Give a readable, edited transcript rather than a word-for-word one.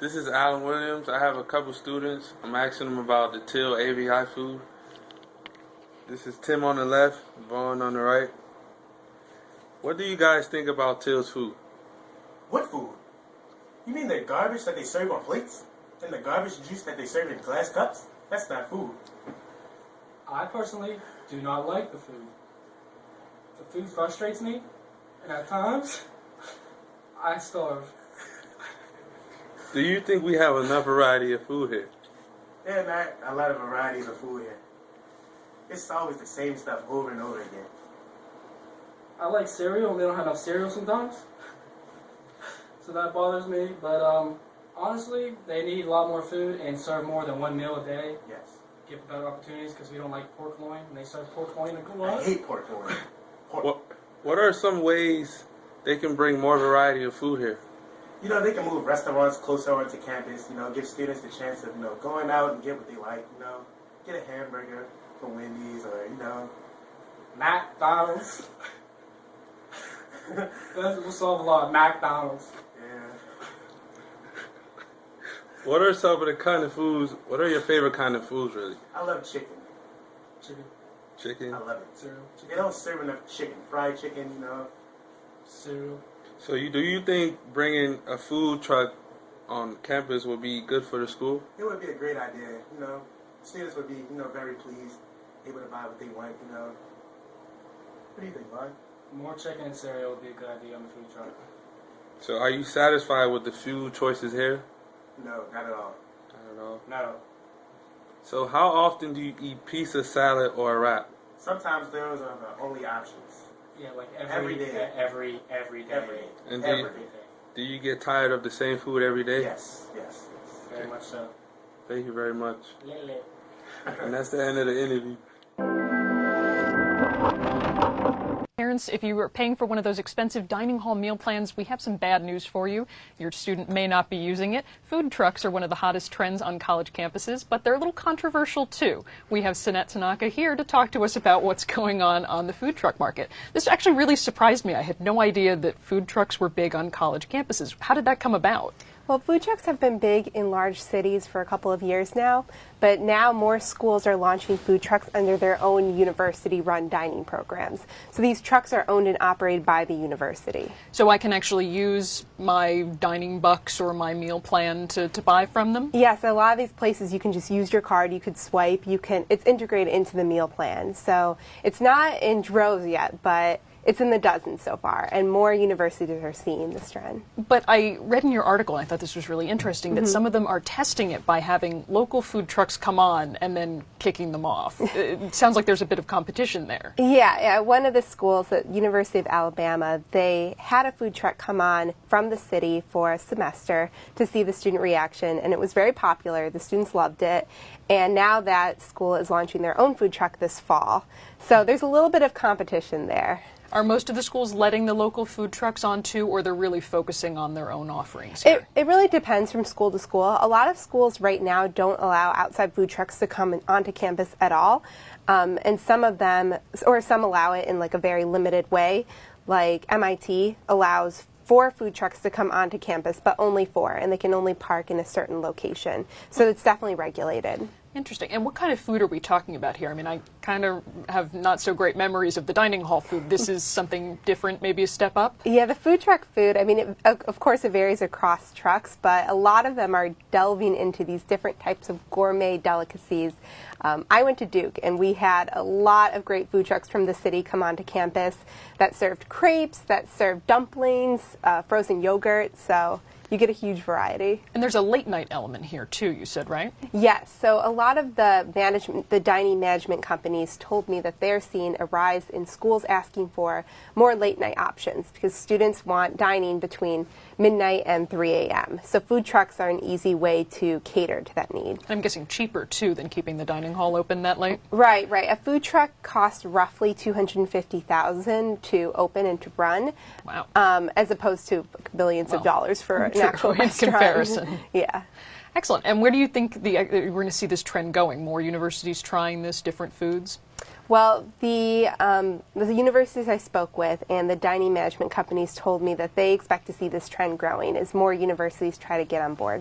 This is Alan Williams. I have a couple students. I'm asking them about the Till ABI food. This is Tim on the left, Vaughn on the right. What do you guys think about Till's food? What food? You mean the garbage that they serve on plates? And the garbage juice that they serve in glass cups? That's not food. I personally do not like the food. The food frustrates me, and at times, I starve. Do you think we have enough variety of food here? There are not a lot of varieties of food here. It's always the same stuff over and over again. I like cereal, and they don't have enough cereal sometimes. So that bothers me, but honestly, they need a lot more food and serve more than one meal a day. Yes. Give better opportunities because we don't like pork loin, and they serve pork loin and good. I hate pork loin. What are some ways they can bring more variety of food here? You know, they can move restaurants closer onto campus, you know, give students the chance of, you know, going out and get what they like, you know, get a hamburger from Wendy's or, you know, McDonald's. That will solve a lot. McDonald's. Yeah. What are some of the kind of foods, what are your favorite kind of foods, really? I love chicken. Chicken? I love it. Cereal. They don't serve enough chicken. Fried chicken, you know. Cereal. So do you think bringing a food truck on campus would be good for the school? It would be a great idea, you know. Students would be, you know, very pleased, able to buy what they want, you know. What do you think, Vaughn? More chicken and cereal would be a good idea on the food truck. So are you satisfied with the food choices here? No, not at all. Not at all. No. So how often do you eat pizza, salad, or a wrap? Sometimes those are the only options. Yeah, like Every day. Every day. Every day. And Every day. do you get tired of the same food every day? Yes. Very much so. Thank you very much. Lele. And that's the end of the interview. Parents, if you are paying for one of those expensive dining hall meal plans, we have some bad news for you. Your student may not be using it. Food trucks are one of the hottest trends on college campuses, but they're a little controversial too. We have Sanette Tanaka here to talk to us about what's going on the food truck market. This actually really surprised me. I had no idea that food trucks were big on college campuses. How did that come about? Well, food trucks have been big in large cities for a couple of years now, but now more schools are launching food trucks under their own university-run dining programs. So these trucks are owned and operated by the university. So I can actually use my dining bucks or my meal plan to buy from them? Yes, a lot of these places you can just use your card, you could swipe, it's integrated into the meal plan. So it's not in droves yet, but it's in the dozens so far, and more universities are seeing this trend. But I read in your article, and I thought this was really interesting, that some of them are testing it by having local food trucks come on and then kicking them off. It sounds like there's a bit of competition there. Yeah, one of the schools at University of Alabama, they had a food truck come on from the city for a semester to see the student reaction, and it was very popular. The students loved it, and now that school is launching their own food truck this fall. So there's a little bit of competition there. Are most of the schools letting the local food trucks on too, or they're really focusing on their own offerings here? It really depends from school to school. A lot of schools right now don't allow outside food trucks to come onto campus at all. And some of them, or some allow it in like a very limited way. Like MIT allows 4 food trucks to come onto campus, but only 4, and they can only park in a certain location. So it's definitely regulated. Interesting. And what kind of food are we talking about here? I mean, I kind of have not so great memories of the dining hall food. This is something different, maybe a step up? Yeah, the food truck food, I mean, of course it varies across trucks, but a lot of them are delving into these different types of gourmet delicacies. I went to Duke, and we had a lot of great food trucks from the city come onto campus that served crepes, that served dumplings, frozen yogurt, so you get a huge variety. And there's a late night element here too, you said, right? Yes. So a lot of the dining management companies told me that they're seeing a rise in schools asking for more late night options because students want dining between midnight and 3 a.m. So food trucks are an easy way to cater to that need. I'm guessing cheaper too than keeping the dining hall open that late? Right. A food truck costs roughly $250,000 to open and to run. Wow. As opposed to billions of dollars for an actual in restaurant. comparison. Yeah. Excellent. And where do you think we're going to see this trend going? More universities trying this, different foods? Well, the universities I spoke with and the dining management companies told me that they expect to see this trend growing as more universities try to get on board.